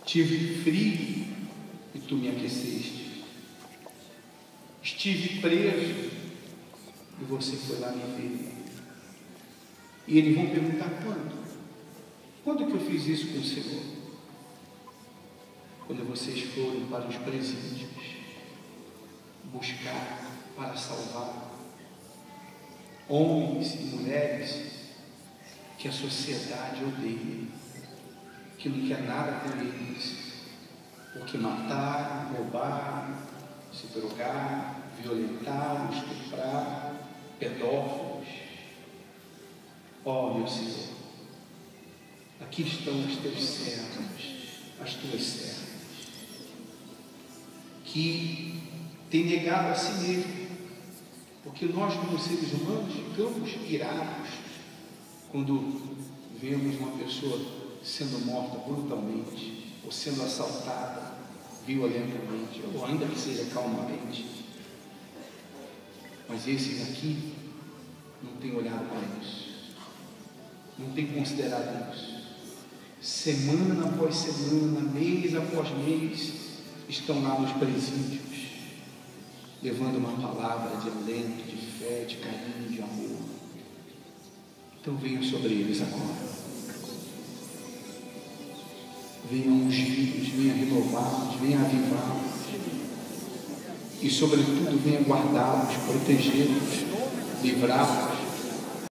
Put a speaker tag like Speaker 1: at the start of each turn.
Speaker 1: Tive frio e tu me aqueceste. Estive preso e você foi lá me ver. E eles vão perguntar quando? Quando que eu fiz isso com o Senhor? Quando vocês foram para os presídios buscar para salvar homens e mulheres que a sociedade odeia, que não quer nada com eles, porque mataram, roubaram, se drogaram, violentaram, estupraram, pedófilos. Ó, meu Senhor, aqui estão os teus servos, as tuas servas, que têm negado a si mesmo, porque nós, como seres humanos, ficamos irados quando vemos uma pessoa sendo morta brutalmente, ou sendo assaltada violentamente, ou ainda que seja calmamente. Mas esses aqui não têm olhado para isso, não têm considerado isso. Semana após semana, mês após mês, estão lá nos presídios, levando uma palavra de alento, de fé, de carinho, de amor. Então venha sobre eles agora. Venha ungir-los, venha renovar-los, venha avivá-los. E sobretudo venha guardá-los, protegê-los, livrá-los